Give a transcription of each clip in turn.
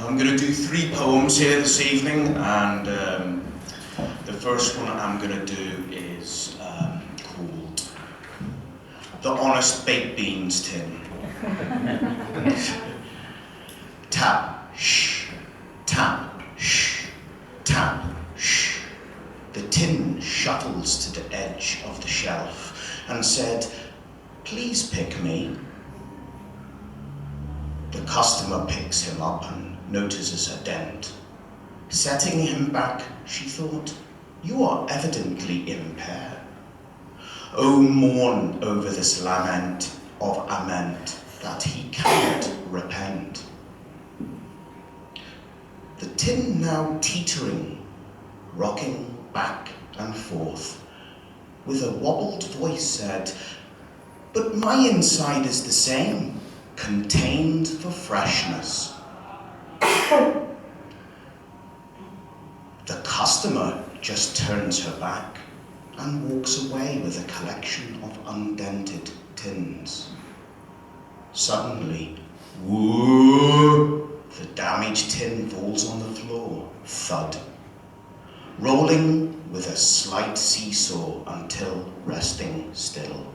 I'm going to do 3 poems here this evening, and the first one I'm going to do is called The Honest Baked Beans Tin. Tap, shh, tap, shh, tap, shh. The tin shuttles to the edge of the shelf and said, "Please pick me." The customer picks him up and notices a dent. Setting him back, she thought, "You are evidently impaired. Oh, mourn over this lament of ament that he cannot repent." The tin now teetering, rocking back and forth, with a wobbled voice said, "But my inside is the same, contained for freshness." The customer just turns her back and walks away with a collection of undented tins. Suddenly, whoo, the damaged tin falls on the floor, thud, rolling with a slight seesaw until resting still.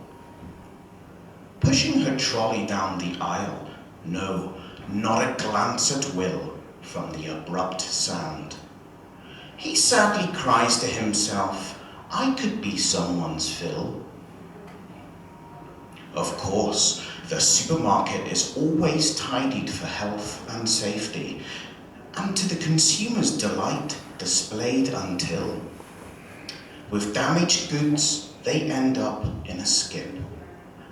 Pushing her trolley down the aisle, no, not a glance at Will from the abrupt sound. He sadly cries to himself, "I could be someone's fill." Of course, the supermarket is always tidied for health and safety, and to the consumer's delight, displayed until, with damaged goods, they end up in a skip,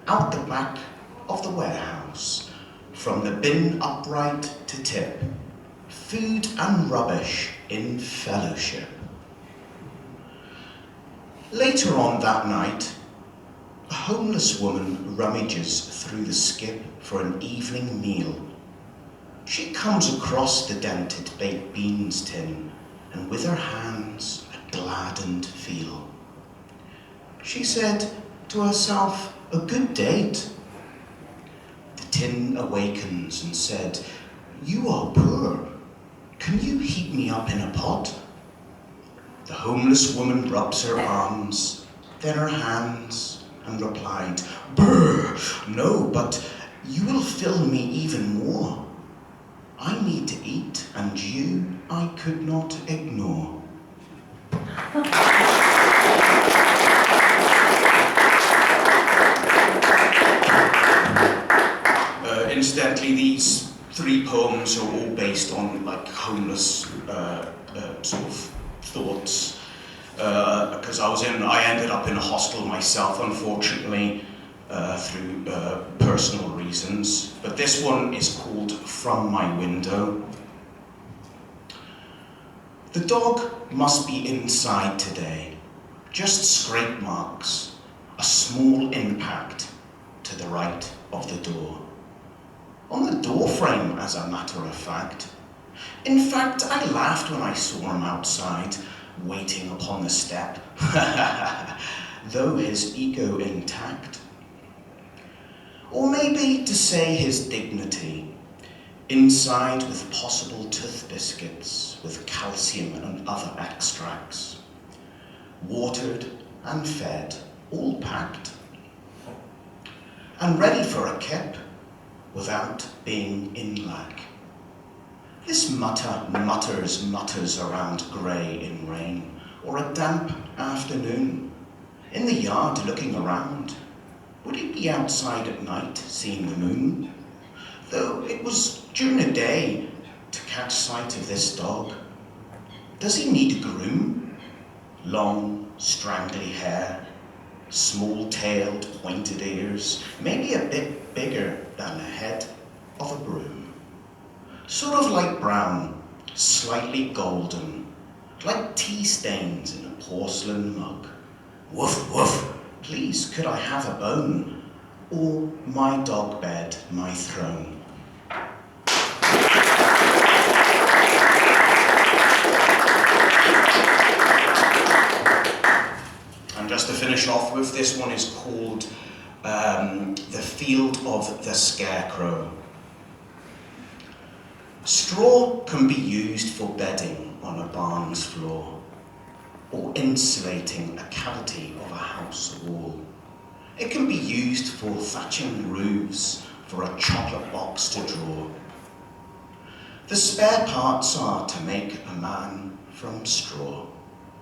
out the back of the warehouse, from the bin upright to tip, food and rubbish in fellowship. Later on that night, a homeless woman rummages through the skip for an evening meal. She comes across the dented baked beans tin, and with her hands a gladdened feel. She said to herself, "A good date." The tin awakens and said, "You are poor. Can you heat me up in a pot?" The homeless woman rubs her arms, then her hands, and replied, "Brr, no, but you will fill me even more. I need to eat, and you I could not ignore." Incidentally, these 3 poems are all based on like homeless sort of thoughts. Because I ended up in a hostel myself, unfortunately, through personal reasons. But this one is called From My Window. The dog must be inside today. Just scrape marks, a small impact to the right of the door. On the door frame, as a matter of fact. In fact, I laughed when I saw him outside, waiting upon the step, though his ego intact. Or maybe to say his dignity, inside with possible tooth biscuits with calcium and other extracts, watered and fed, all packed, and ready for a kip without being in lack. This mutters around grey in rain, or a damp afternoon, in the yard looking around. Would he be outside at night seeing the moon? Though it was during the day to catch sight of this dog. Does he need a groom? Long, strangly hair, small-tailed, pointed ears, maybe a bit bigger than the head of a broom. Sort of light brown, slightly golden, like tea stains in a porcelain mug. Woof, woof, please could I have a bone, or my dog bed, my throne. And just to finish off with, this one is called The Field of the Scarecrow. Straw can be used for bedding on a barn's floor, or insulating a cavity of a house wall. It can be used for thatching roofs, for a chocolate box to draw. The spare parts are to make a man from straw,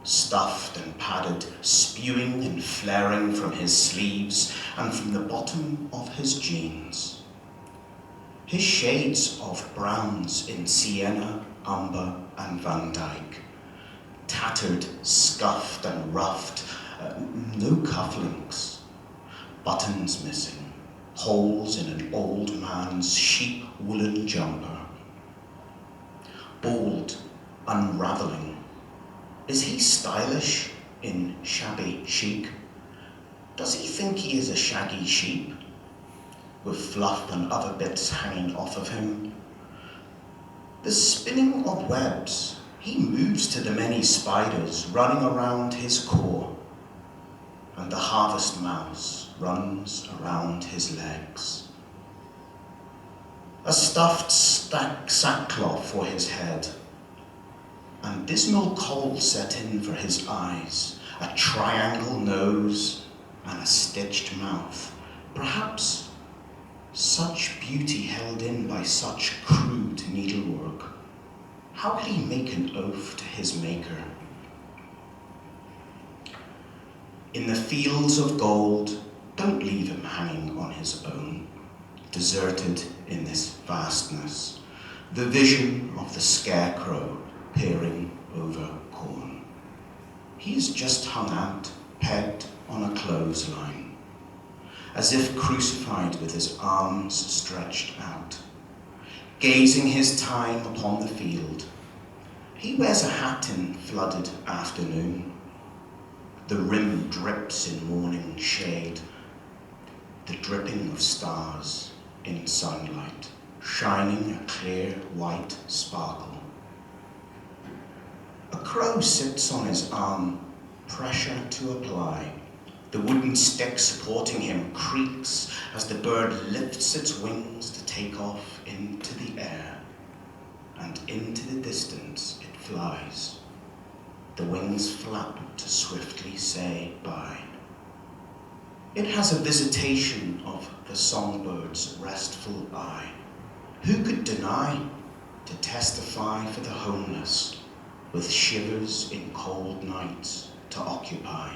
stuffed and padded, spewing and flaring from his sleeves and from the bottom of his jeans. His shades of browns in sienna, umber and Van Dyke, tattered, scuffed and roughed, no cufflinks, buttons missing, holes in an old man's sheep woolen jumper. Bald, unravelling. Is he stylish in shabby chic? Does he think he is a shaggy sheep, with fluff and other bits hanging off of him? The spinning of webs, he moves to the many spiders running around his core, and the harvest mouse runs around his legs. A stuffed sackcloth for his head, and dismal kohl set in for his eyes, a triangle nose and a stitched mouth. Perhaps such beauty held in by such crude needlework. How could he make an oath to his maker? In the fields of gold, don't leave him hanging on his own, deserted in this vastness, the vision of the Scarecrow peering over corn. He is just hung out, pegged on a clothesline, as if crucified with his arms stretched out, gazing his time upon the field. He wears a hat in flooded afternoon. The rim drips in morning shade, the dripping of stars in sunlight, shining a clear white sparkle. A crow sits on his arm, pressure to apply. The wooden stick supporting him creaks as the bird lifts its wings to take off into the air, and into the distance it flies. The wings flap to swiftly say bye. It has a visitation of the songbird's restful eye. Who could deny to testify for the homeless, with shivers in cold nights to occupy?